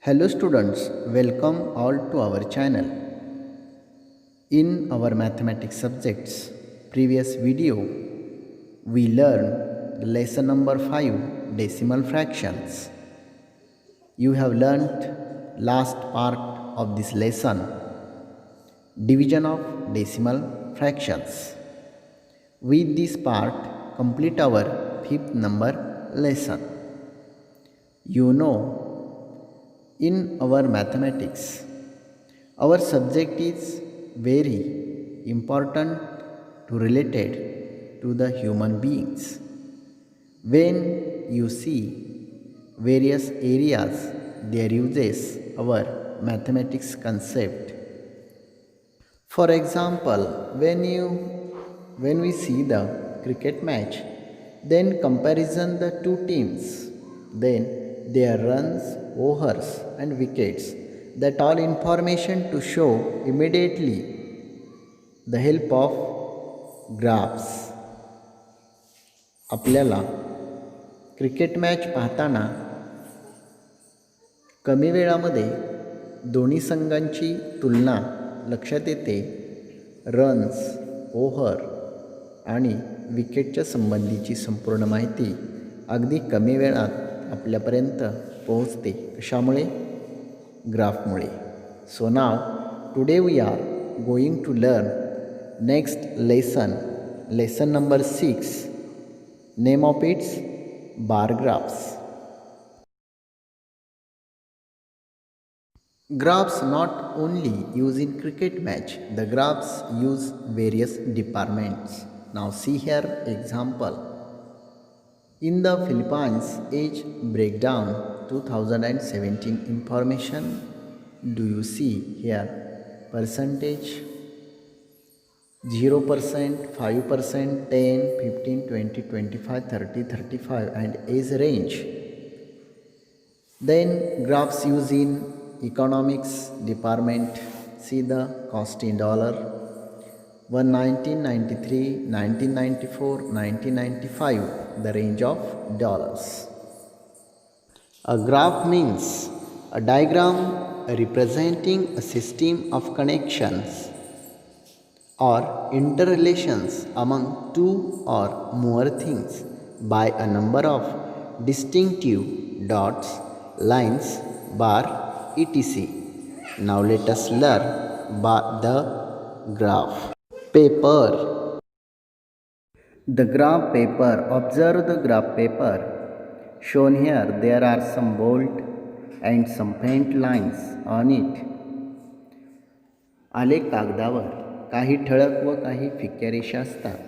Hello students, welcome all to our channel. In our mathematics subjects previous video, we learned the lesson number 5 decimal fractions. You have learnt last part of this lesson division of decimal fractions. With this part complete our fifth number lesson. You know, in our mathematics, our subject is very important to related to the human beings. When you see various areas, there uses our mathematics concept. For example, when we see the cricket match, then comparison the two teams, then their runs, overs and wickets, that all information to show immediately the help of graphs. आपल्याला cricket match पाहताना कमी वेळामध्ये दोन्ही संघांची तुलना लक्षात येते. Runs, over आणि विकेटच्या संबंधीची संपूर्ण माहिती अगदी कमी वेळात आपल्यापर्यंत पोहोचते. कशामुळे? ग्राफमुळे. So now today we are going to learn next lesson number 6. Name of its bar graphs. Graphs not only used in cricket match, the graphs use various departments. Now see here example. In the Philippines age breakdown 2017 information, do you see here percentage? 0%, 5%, 10, 15, 20, 25, 30, 35 and age range. Then graphs used in economics department, see the cost in dollar 1993, 1994, 1995, the range of dollars. A graph means a diagram representing a system of connections or interrelations among two or more things by a number of distinctive dots, lines, bar, etc. Now let us learn the graph. Paper. The graph paper. Observe the graph paper. Shown here, there are some bold and some faint lines on it. आलेख कागदावर काही ठळक व काही फिक्या रेषा असतात.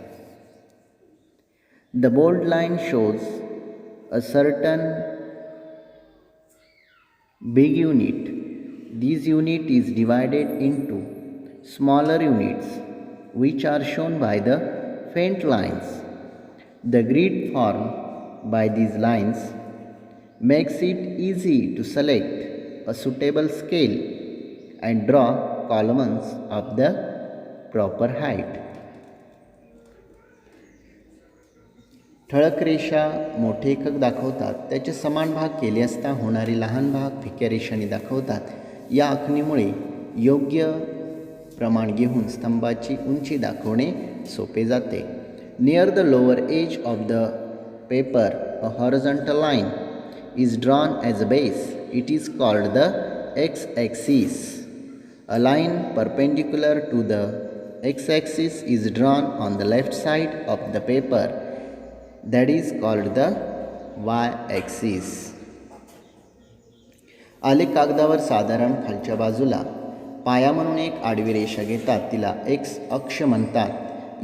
The bold line shows a certain big unit. This unit is divided into smaller units which are shown by the faint lines. The grid formed by these lines makes it easy to select a suitable scale and draw columns of the proper height. ठळक रेषा मोठे एकक दाखवतात, त्याचे समान भाग केले असता होणारी लहान भाग फिक्या रेषांनी दाखवतात. या आखणीमुळे योग्य प्रमाण घेऊन स्तंभाची उंची दाखवणे सोपे जाते. Near the lower edge of the paper a horizontal line is drawn as a base. It is called the X axis. A line perpendicular to the X axis is drawn on the left side of the paper. That is called the y-axis. आलेख कागदावर साधारण खालच्या बाजूला पाया म्हणून एक आडवी रेषा घेतात, तिला x अक्ष म्हणतात.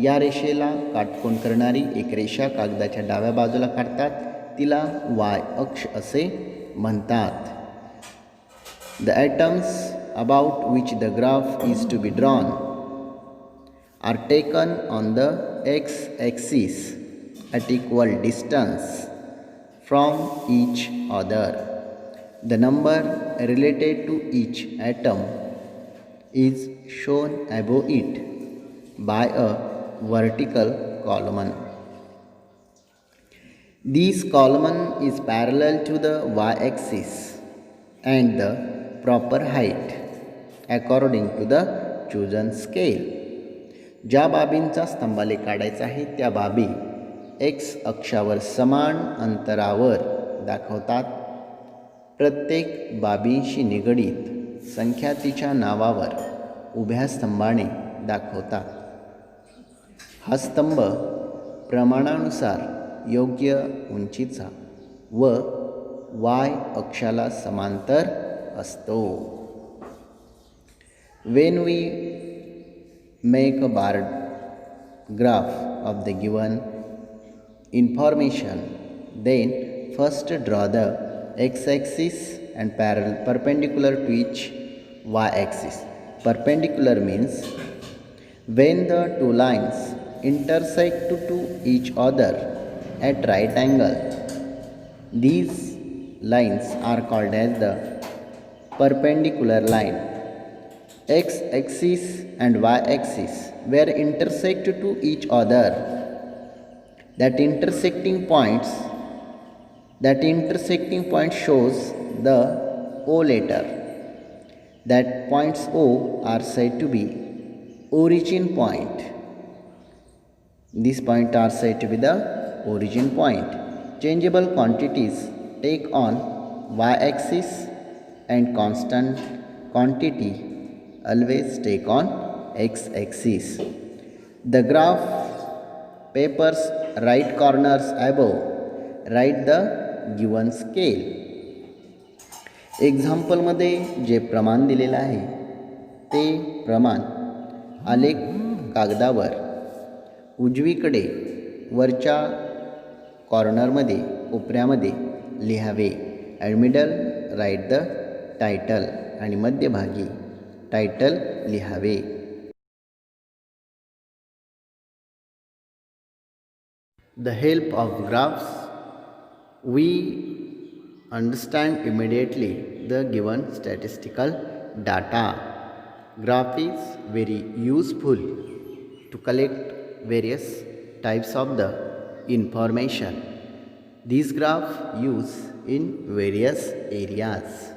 या रेषेला काटकोन करणारी एक रेषा कागदाच्या डाव्या बाजूला काढतात, तिला y अक्ष असे म्हणतात. The atoms about which the graph is to be drawn are taken on the x-axis at equal distance from each other. The number related to each atom is shown above it by a vertical column. This column is parallel to the y-axis and the proper height according to the chosen scale. ज्या बाबींचा स्तंभालेख काढायचा आहे त्या बाबी x अक्षावर समान अंतरावर दाखवतात. प्रत्येक बाबींशी निगडीत संख्या तिच्या नावावर उभ्या स्तंभाने दाखवतात. हा स्तंभ प्रमाणानुसार योग्य उंचीचा व y अक्षाला समांतर असतो. When we make a bar graph of the given information, then first draw the x-axis and perpendicular to each y-axis. Perpendicular means when the two lines intersect to each other at right angle. These lines are called as the perpendicular line. X-axis and y-axis were intersect to each other. That intersecting point shows the O letter. That points O are said to be origin point. These points are said to be the origin point. Changeable quantities take on y-axis and constant quantity always take on x-axis. The graph papers right corners above write the given scale. एक्झाम्पलमध्ये जे प्रमाण दिलेलं आहे ते प्रमाण आलेख कागदावर उजवीकडे वरच्या कॉर्नरमध्ये कोपऱ्यामध्ये लिहावे. At middle write the title आणि मध्यभागी टायटल लिहावे. The help of graphs, we understand immediately the given statistical data. Graph is very useful to collect various types of the information. These graphs use in various areas.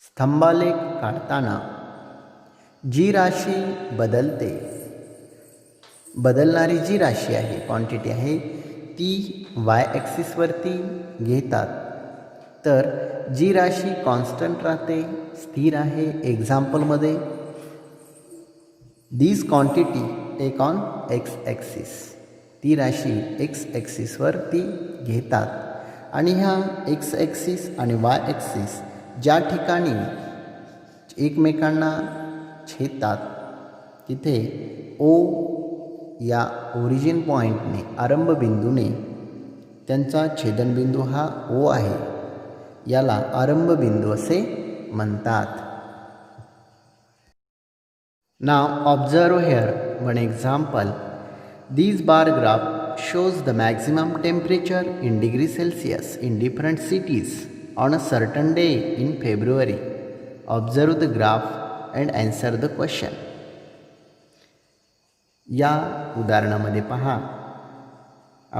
स्तंभालेख काढताना जी राशी बदलणारी जी राशी आहे quantity आहे ती वाय ॲक्सिसवरती घेतात. तर जी राशी कॉन्स्टंट राहते स्थिर आहे एक्झाम्पलमध्ये this quantity take on X axis. ती राशी एक्स ॲक्सिसवरती घेतात आणि ह्या एक्स ॲक्सिस आणि वाय ॲक्सिस ज्या ठिकाणी एकमेकांना छेदतात तिथे ओ या ओरिजिन पॉईंटने आरंभबिंदूने त्यांचा छेदनबिंदू हा ओ आहे याला आरंभबिंदू असे म्हणतात. Now observe here one example. This bar graph shows the maximum temperature in degrees Celsius in different cities on a certain day in February. Observe the graph and answer the question. या उदाहरणामध्ये पहा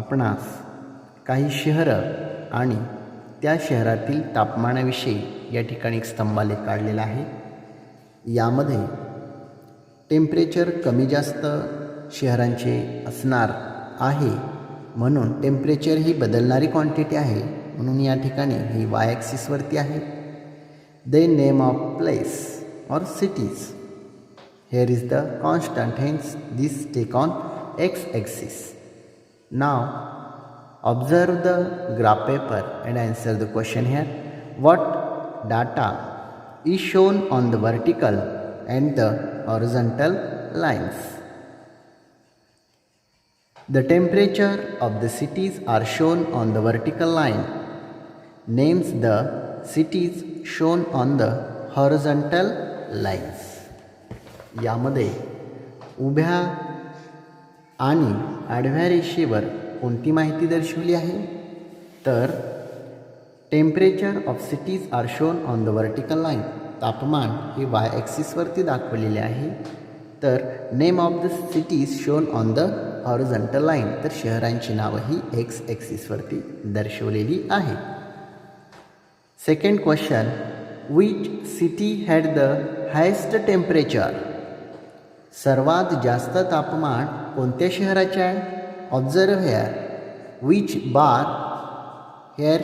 आपणास काही शहरं आणि त्या शहरातील तापमानाविषयी या ठिकाणी एक स्तंभालेख काढलेला आहे. यामध्ये टेम्परेचर कमी जास्त शहरांचे असणार आहे म्हणून टेम्परेचर ही बदलणारी क्वांटिटी आहे म्हणून या ठिकाणी ही वाय ॲक्सिसवरती आहे. द नेम ऑफ प्लेस और cities Here is the constant, hence this take on x-axis. Now observe the graph paper and answer the question here. What data is shown on the vertical and the horizontal lines? The temperature of the cities are shown on the vertical line. Names the cities shown on the horizontal lines. यामध्ये उभ्या आणि आडव्या रेषेवर कोणती माहिती दर्शवली आहे? तर temperature of cities are shown on the vertical line. तापमान हे वाय ॲक्सिसवरती दाखवलेले आहे. तर name of the cities shown on the horizontal line. तर शहरांची नावं ही एक्स ॲक्सिसवरती दर्शवलेली आहे. Second question, which city had the highest temperature? सर्वात जास्त तापमान कोणत्या शहराचे आहे? Observe here which bar. Here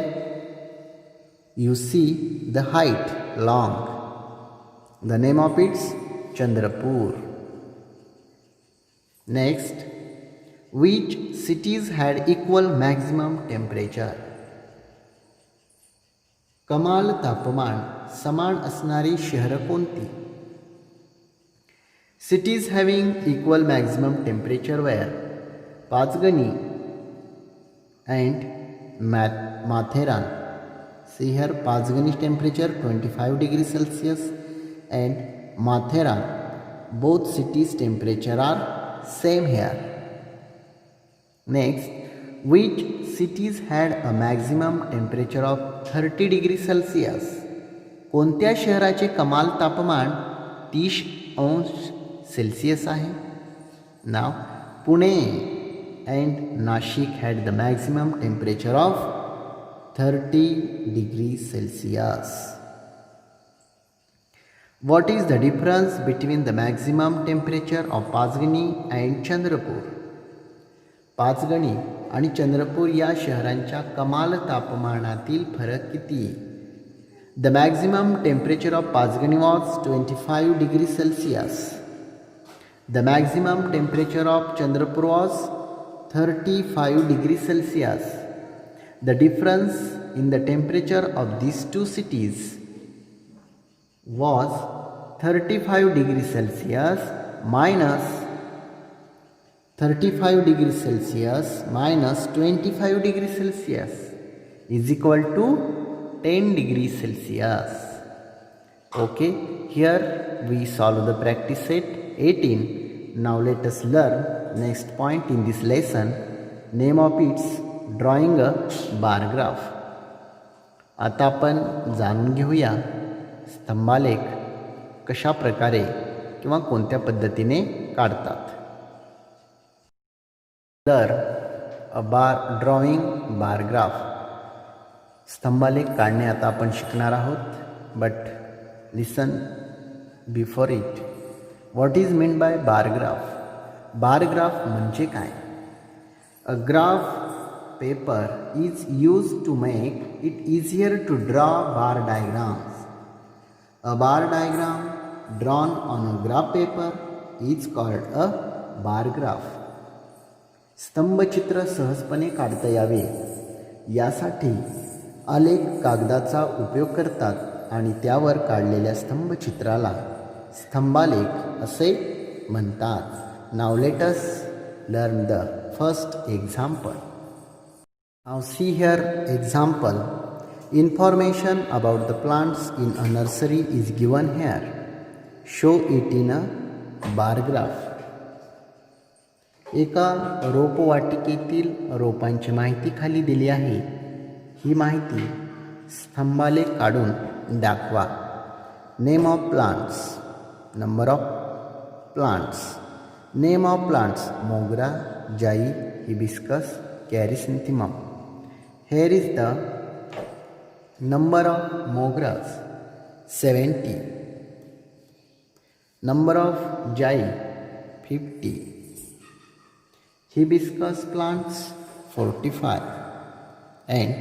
you see the height long. The name of it's Chandrapur. Next, which cities had equal maximum temperature? कमाल तापमान समान असणारी शहरं कोणती? Cities having equal maximum temperature were Pachgani and Matheran. See here, Pachgani's temperature 25 degrees Celsius and Matheran. Both cities' temperature are same here. Next, which cities had a maximum temperature of 30 degrees Celsius? कोणत्या शहराचे कमाल तापमान 30 अंश Celsius आहे? Now Pune and Nashik had the maximum temperature of 30 degree Celsius. What is the difference between the maximum temperature of Pachgani and Chandrapur? Pachgani आणि चंद्रपूर या शहरांच्या कमाल तापमानातील फरक किती? The maximum temperature of Pachgani was 25 degree Celsius. The maximum temperature of Chandrapur was 35 degrees Celsius. The difference in the temperature of these two cities was 35 degrees Celsius minus 35 degrees Celsius minus 25 degrees Celsius is equal to 10 degrees Celsius. Okay, here we solve the practice set 18. Now let us learn next point in this lesson. Name of its drawing a bar graph. आता आपण जाणून घेऊया स्तंभालेख कशा प्रकारे किंवा कोणत्या पद्धतीने काढतात. तर ड्रॉइंग बार ग्राफ. स्तंभालेख काढणे आता आपण शिकणार आहोत. But listen before it. What is mean by bar graph? Bar graph म्हणजे काय? A graph paper is use to make it easier to draw bar diagrams. A bar diagram drawn on a graph paper is called a bar graph. स्तंभचित्र सहजपणे काढता यावे यासाठी आलेख कागदाचा उपयोग करतात आणि त्यावर काढलेल्या स्तंभचित्राला स्तंभालेख असे म्हणतात. Now let us learn the first example. Now see here example. Information about the plants in a nursery is given here. Show it in a bar graph. एका रोपवाटिकेतील रोपांची माहिती खाली दिली आहे. ही माहिती स्तंभालेख काढून दाखवा. Name of plants. Number of plants. Name of plants: mogra, jai, hibiscus, chrysanthemum. Here is the number of mogras 70. Number of jai 50. Hibiscus plants 45 and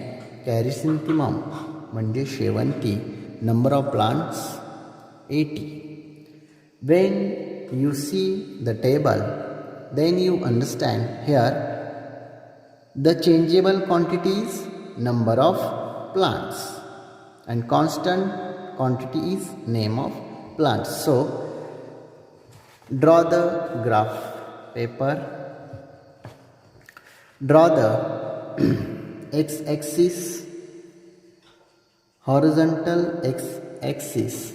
chrysanthemum म्हणजे शेवंती. Number of plants 80. When you see the table, then you understand here the changeable quantity is number of plants and constant quantity is name of plants. So draw the graph paper, draw the x-axis, horizontal x-axis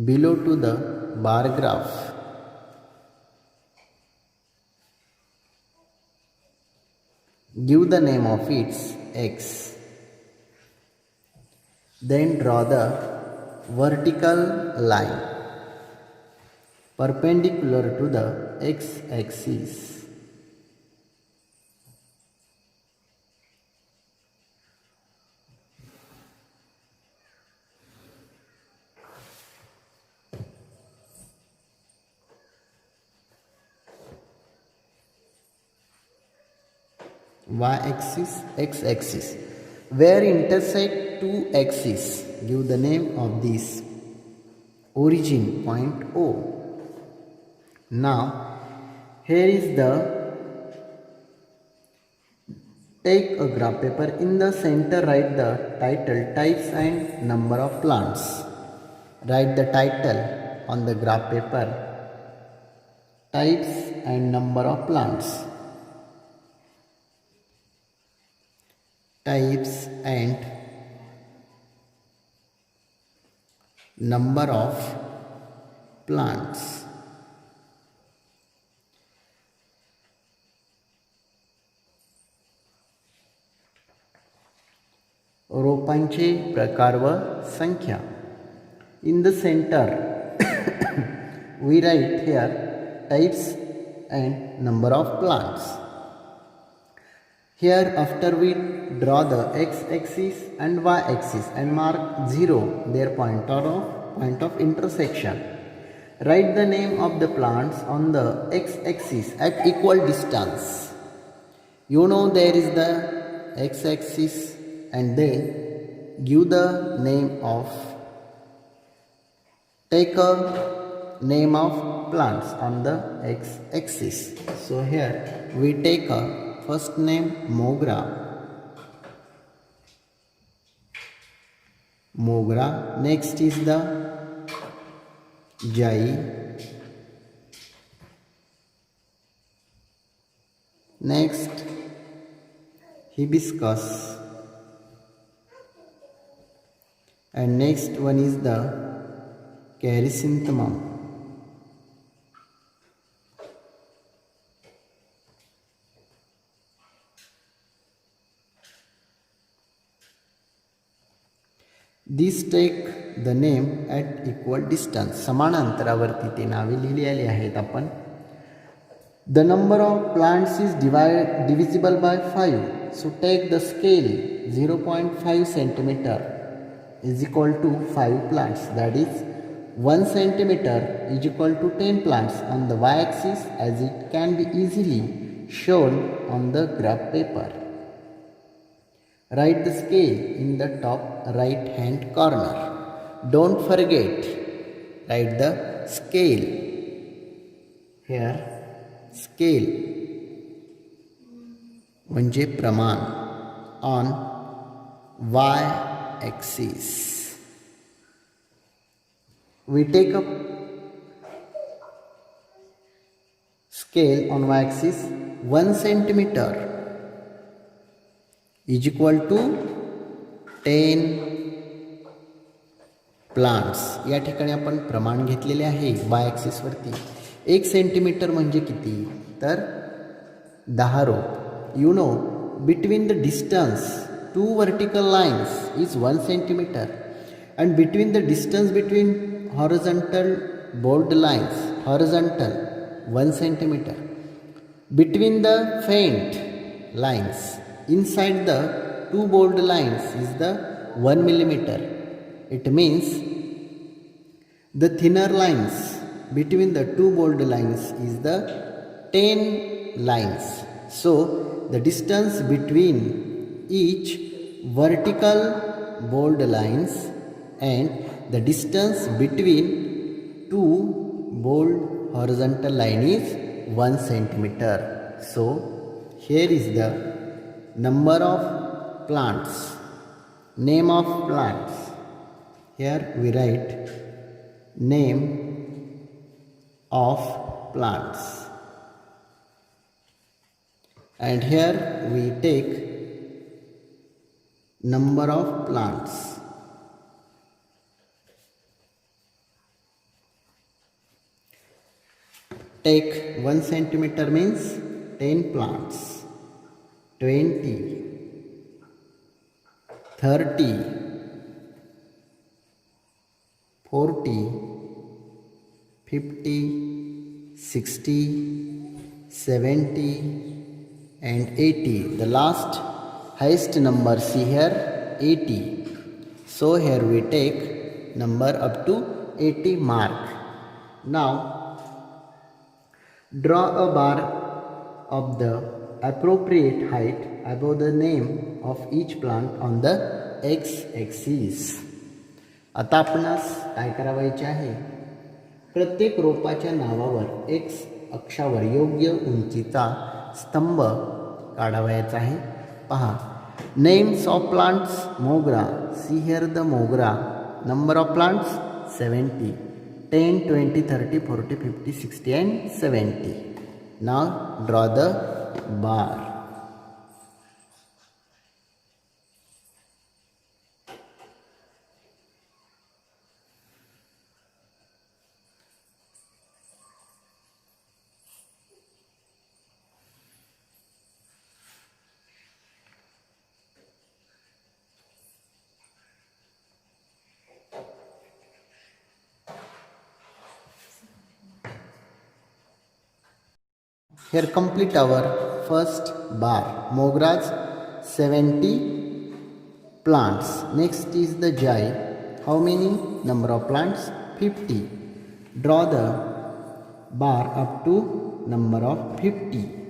below to the bar graph. Give the name of its x. Then draw the vertical line perpendicular to the x-axis. Y-axis, x-axis. Where intersect two axes, give the name of this origin point O. Now here is the take a graph paper. In the center write the title, types and number of plants. Write the title on the graph paper, types and number of plants. Types and number of plants. रोपांचे प्रकार व संख्या. In the center we write here types and number of plants. Here after we draw the x-axis and y-axis and mark 0 their point of intersection. Write the name of the plants on the x-axis at equal distance. You know there is the x-axis and then give the name of, take a name of plants on the x-axis. So here we take a first name Mogra. Next is the Jai. Next Hibiscus. And next one is the Chrysanthemum. These take the name at equal distance. समान अंतरावरती ते नावे लिहिलेली आहेत आपण. The number of plants is divisible by 5. So take the scale 0.5 centimeter is equal to 5 plants. That is 1 centimeter is equal to 10 plants on the y-axis, as it can be easily shown on the graph paper. Write the scale in the top right hand corner. Don't forget, write the scale. Here scale म्हणजे प्रमाण on y-axis. We take up scale on y-axis. 1 centimeter is equal to 10 plants. या ठिकाणी आपण प्रमाण घेतलेले आहे वाय axis वरती. 1 centimetre म्हणजे किती, तर 10 रोप. You know between the distance two vertical lines is 1 centimetre and between the distance between horizontal bold lines, horizontal 1 centimeter, between the faint lines inside the two bold lines is the 1 millimeter. It means the thinner lines between the two bold lines is the 10 lines. So the distance between each vertical bold lines and the distance between two bold horizontal line is 1 centimeter. So here is the number of plants, name of plants. Here we write name of plants, and here we take number of plants. Take 1 centimeter means 10 plants, 20, 30, 40, 50, 60, 70 and 80. The last highest number see here 80. So here we take number up to 80 mark. Now draw a bar of the appropriate height above the name of each plant on the x-axis. आता आपणास काय करावायचे आहे, प्रत्येक रोपाच्या नावावर x अक्षावर योग्य उंचीचा स्तंभ काढावयाचा आहे. पहा, नेम्स ऑफ प्लांट्स मोगरा. सी हिअर द मोगरा. Number of plants 70. 10, 20, 30, 40, 50, 60 and 70. Now draw the bar. Here complete our first bar. Mogra's 70 plants. Next is the jai. How many? Number of plants 50. Draw the bar up to number of 50.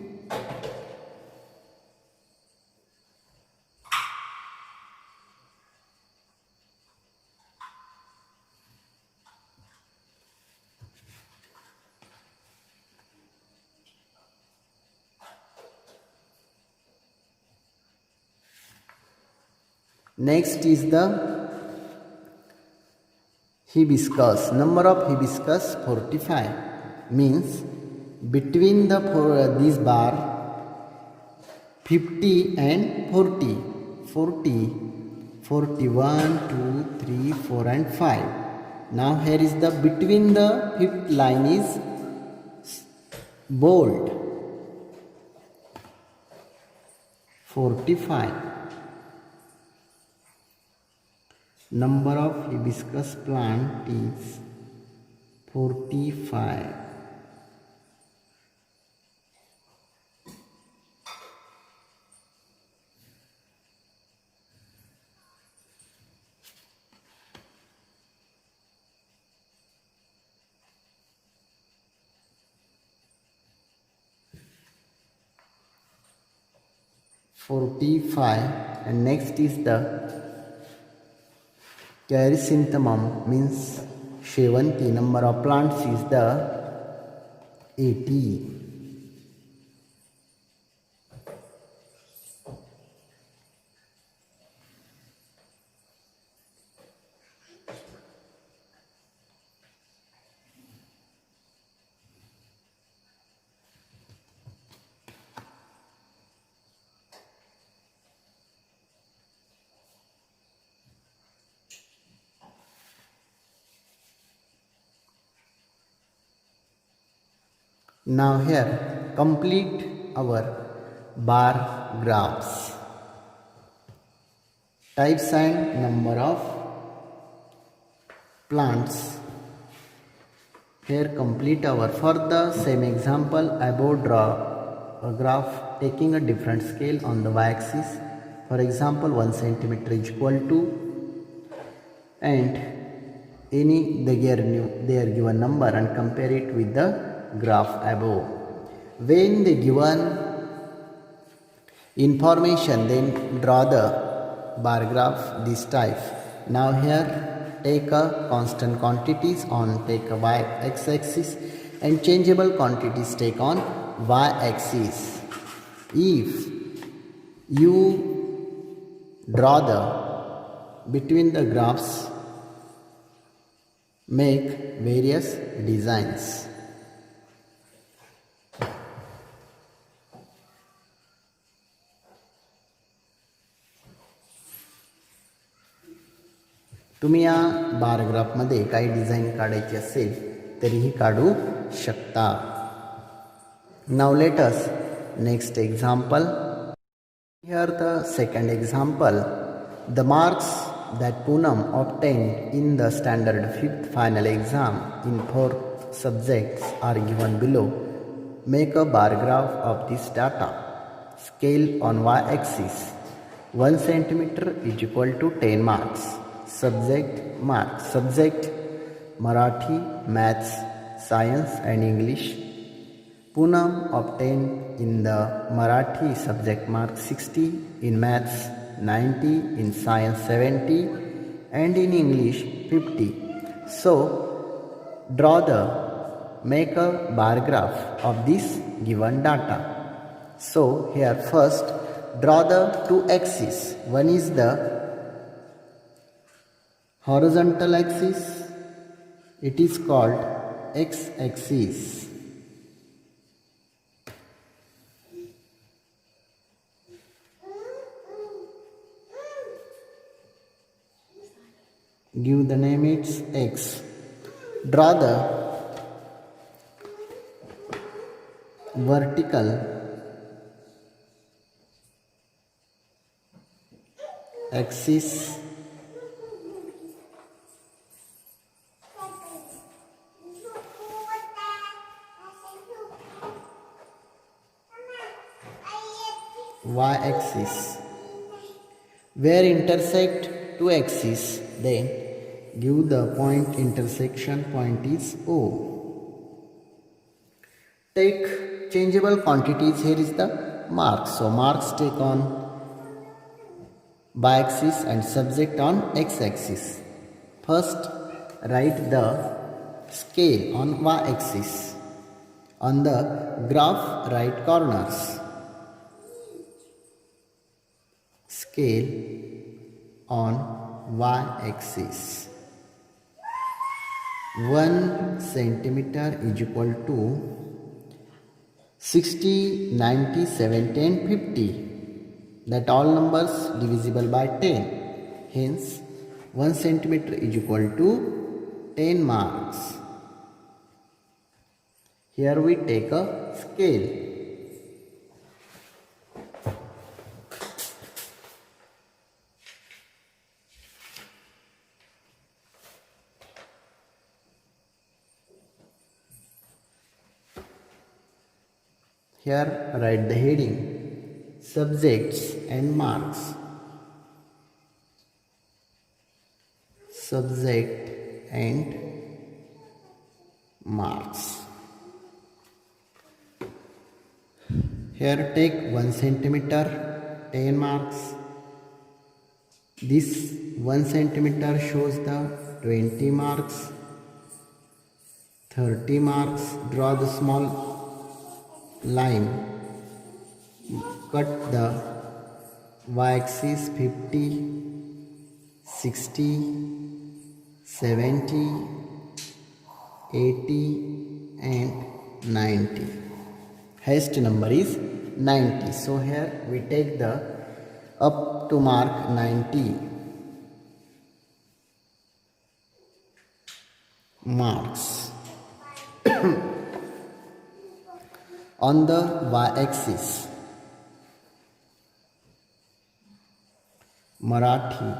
Next is the hibiscus. Number of hibiscus 45. Means between the this bar 50 and 40. 40, 41, 2, 3, 4 and 5. Now here is the between the fifth line is bold. 45. Number of hibiscus plant is 45. And next is the chrysanthemum means शेवंती. Number of plants is the 80. Now here complete our bar graphs. Types and number of plants. Here complete our. For the same example, above draw a graph taking a different scale on the y-axis. For example, 1 centimeter is equal to, and they are given number and compare it with the graph above. When they given information, then draw the bar graph this type. Now here take a constant quantities on take a x axis and changeable quantities take on y axis. If you draw the between the graphs, make various designs. तुम्ही या बार ग्राफमध्ये काही design काढायची असेल तरीही काढू शकता. Now let us next example. Here the second example. The marks that Poonam obtained in the standard 5th final exam in 4 subjects are given below. Make a bar graph of this data. Scale on y-axis. 1 centimeter is equal to 10 marks. Subject marks. Subject Marathi, Maths, Science and English. Poonam obtained in the Marathi subject mark 60, in Maths 90, in Science 70 and in English 50. So make a bar graph of this given data. So here first draw the two axes. One is the horizontal axis. It is called x-axis. Give the name its x. Draw the vertical axis y-axis. Where intersect two axes, then give the point intersection point is O. Take changeable quantities. Here is the marks. So marks take on y-axis and subject on x-axis. First write the scale on y-axis. On the graph right corners. Scale on y-axis. 1 centimeter is equal to 60, 90, 70 and 50. That all numbers divisible by 10. Hence 1 centimeter is equal to 10 marks. Here we take a scale. Here write the heading, subjects and marks. Subject and marks. Here take 1 centimeter, 10 marks. This 1 centimeter shows the 20 marks, 30 marks. Draw the small line, cut the y-axis 50, 60, 70, 80 and 90. Highest number is 90. So here we take the up to mark 90 marks. On the y-axis, Marathi.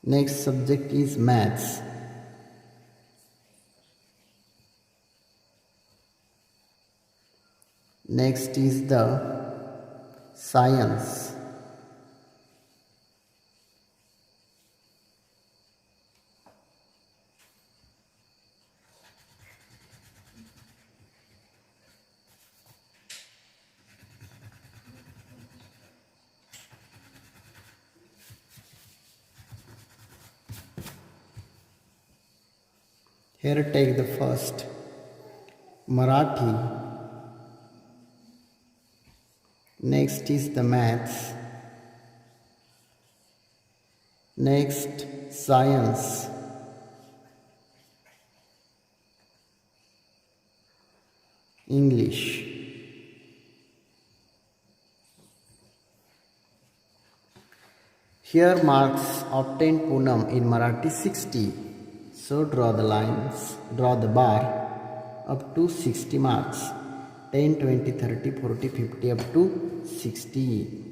Next subject is Maths. Next is the Science. Here take the first Marathi. Next is the maths. Next science. English. Here marks obtained Poonam in Marathi 60. So draw the lines, draw the bar up to 60 marks. 10, 20, 30, 40, 50 up to 60.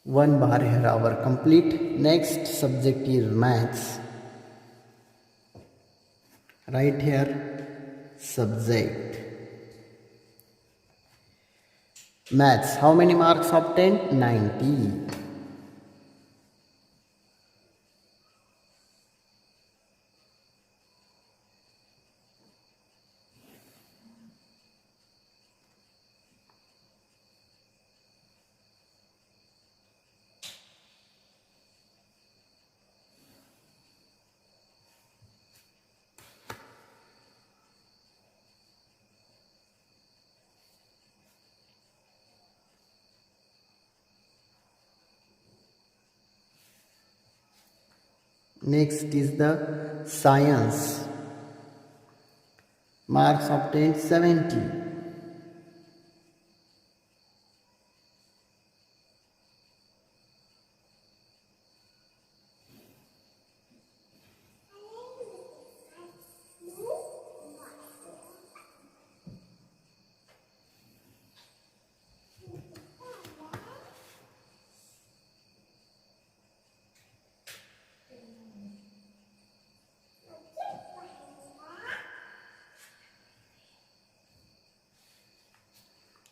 One bar here our complete. Next subject is maths. Right here subject maths. How many marks obtained? 90. Next is the science. Marks obtained 70.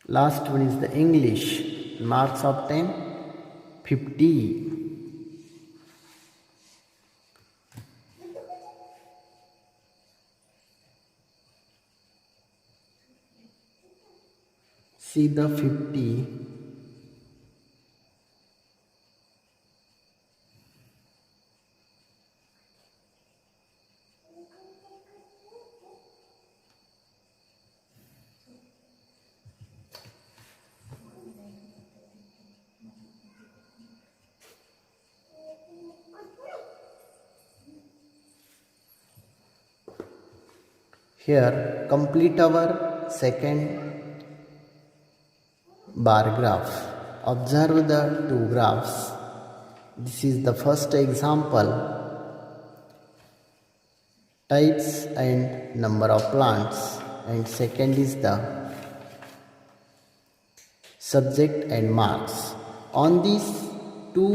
Last one is the English. Marks obtained 50. See the 50. Here complete our second bar graph. Observe the two graphs. This is the first example. Types and number of plants, and second is the subject and marks. On these two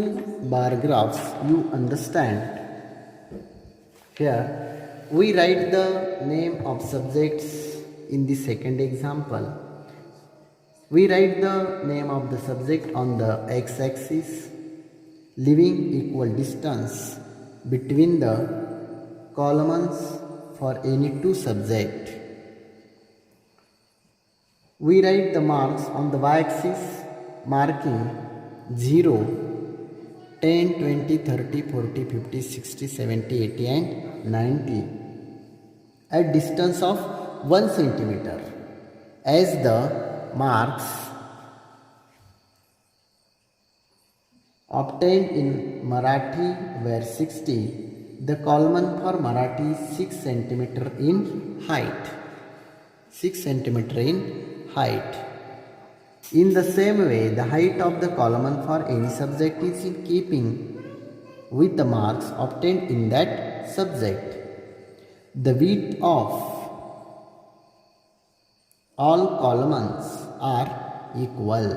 bar graphs you understand. Here we write the name of subjects in the second example. We write the name of the subject on the x-axis, leaving equal distance between the columns for any two subjects. We write the marks on the y-axis, marking 0, 10, 20, 30, 40, 50, 60, 70, 80 and 90 at distance of 1 centimeter. As the marks obtained in Marathi were 60, the column for Marathi is 6 centimeter in height. 6 centimeter in height. In the same way, the height of the column for any subject is in keeping with the marks obtained in that subject. The width of all columns are equal.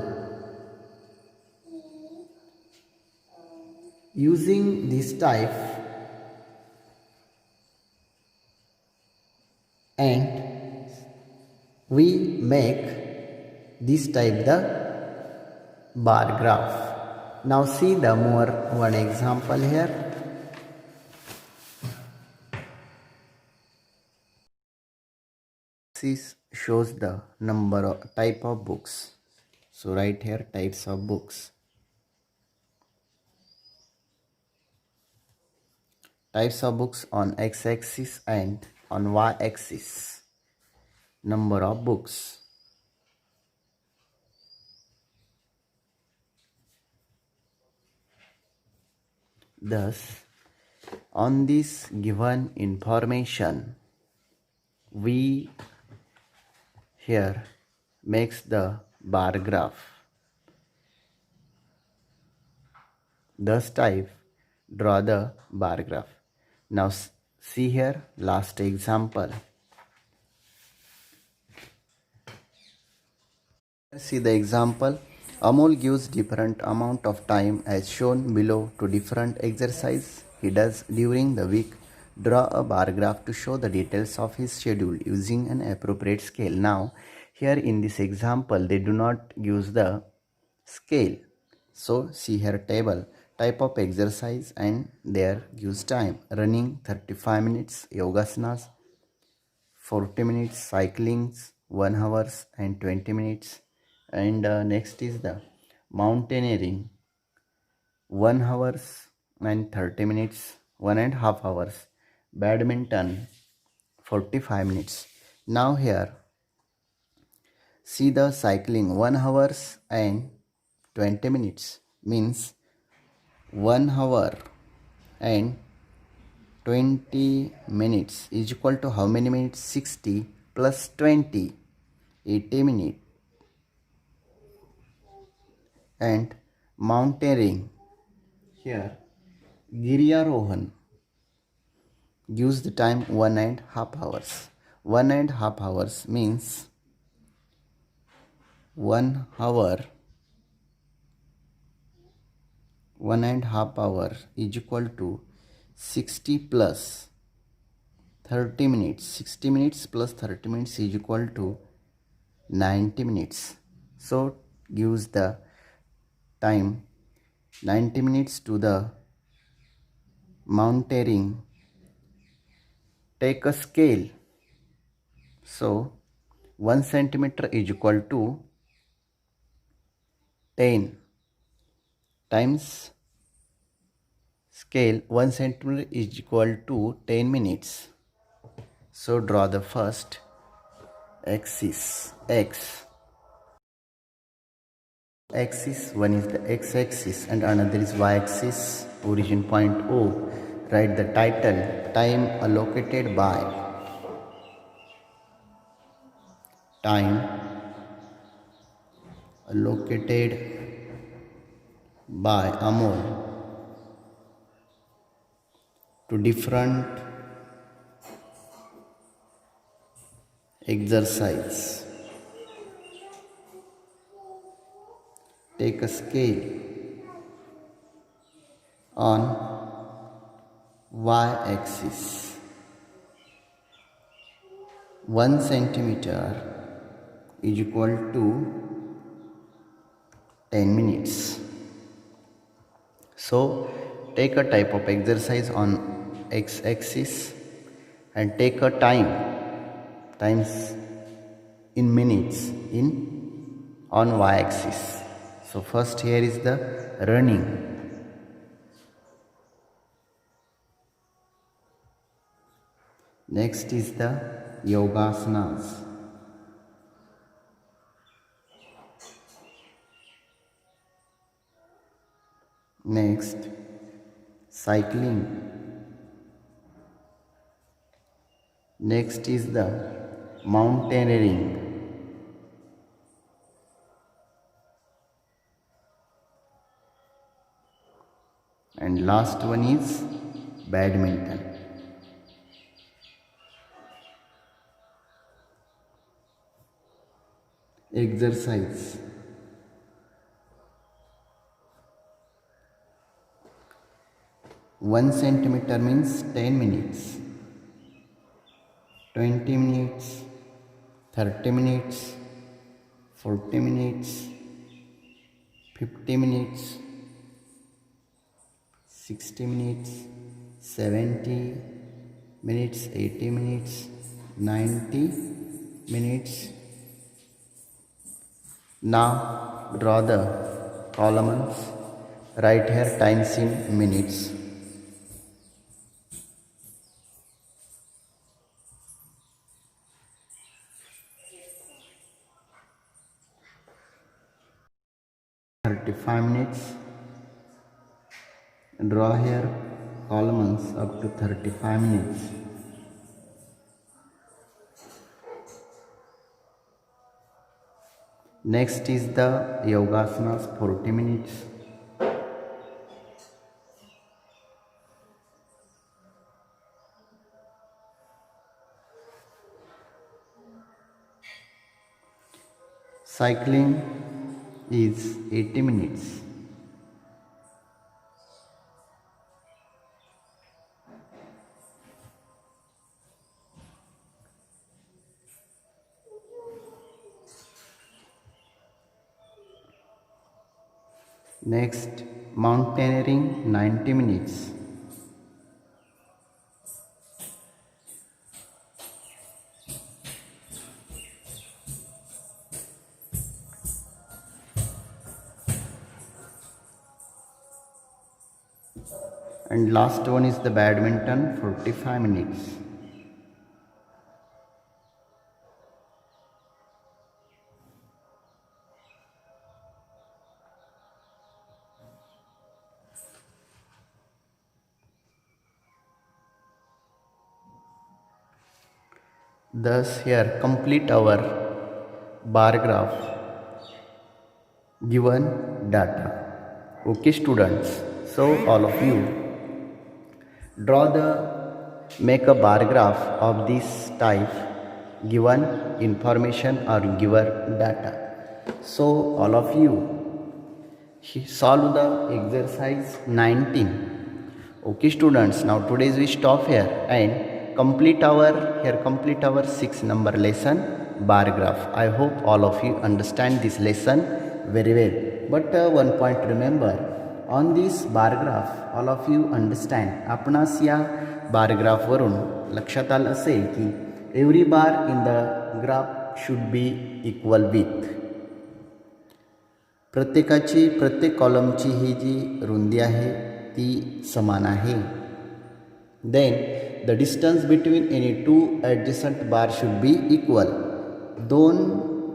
Using this type and we make this type the bar graph. Now see the more one example here. This shows the number of type of books. So right here types of books. Types of books on x-axis and on y-axis. Number of books. Thus, on this given information, we here makes the bar graph. Thus type draw the bar graph. Now see here last example. See the example. Amol gives different amount of time as shown below to different exercise he does during the week. Draw a bar graph to show the details of his schedule using an appropriate scale. Now here in this example they do not use the scale. So see here table, type of exercise and there use time. Running 35 minutes, yogasanas 40 minutes, cycling 1 hours and 20 minutes. And next is the mountaineering 1 hours and 30 minutes, 1.5 hours. Badminton 45 minutes. Now here see the cycling 1 hours and 20 minutes means 1 hour and 20 minutes is equal to how many minutes? 60 plus 20, 80 minutes. And mountaineering here Giryarohan gives the time 1.5 hours. 1.5 hours means 1 hour, 1.5 hour is equal to 60 plus 30 minutes. 60 minutes plus 30 minutes is equal to 90 minutes. So gives the time 90 minutes to the mountaineering. Take a scale. So 1 centimeter is equal to 10 times scale 1 centimeter is equal to 10 minutes. So draw the first axis x. Axis, one is the x-axis and another is y-axis, origin point O. Write the title, time allocated by. Time allocated by Amol to different exercise. Take a scale on y-axis. 1 centimeter is equal to 10 minutes. So take a type of exercise on x-axis and take a times in minutes on y-axis. So first here is the running. Next is the yogasanas. Next, cycling. Next is the mountaineering. And last one is badminton. Exercise. One centimeter means 10 minutes, 20 minutes, 30 minutes, 40 minutes, 50 minutes, 60 minutes, 70 minutes, 80 minutes, 90 minutes. Now draw the columns. Write here times in minutes. "35 minutes." Draw here columns up to 35 minutes. Next is the yogasanas, 40 minutes. Cycling is 80 minutes. Next, mountaineering, 90 minutes. And last one is the badminton, 45 minutes. Thus here complete our bar graph given data. Okay students, so all of you make a bar graph of this type given information or given data. So all of you solve the exercise 19. Okay students, now today's we stop here and complete our 6 number lesson bar graph. I hope all of you understand this lesson very well. But one point remember, on this bar graph all of you understand, आपणास या bar graph वरून लक्षात आलं असेल की every bar in the graph should be equal with, प्रत्येक कॉलमची ही जी रुंदी आहे ती समान आहे. Then the distance between any two adjacent bar should be equal. दोन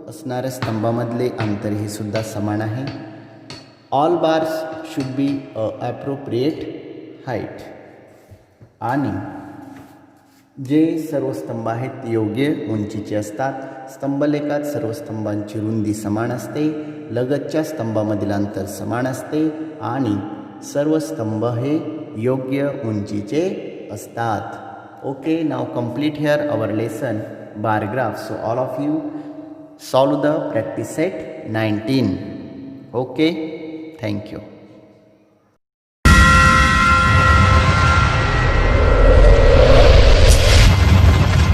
असणाऱ्या स्तंभामधले अंतर हे सुद्धा समान आहे. All bars should be appropriate height. आणि जे सर्व स्तंभ आहेत ते योग्य उंचीचे असतात. स्तंभलेखात सर्व स्तंभांची रुंदी समान असते, लगतच्या स्तंभामधील अंतर समान असते आणि सर्व स्तंभ हे योग्य उंचीचे असतात. Okay, now complete here our lesson bar graph. So all of you solve the practice set 19. Okay, thank you.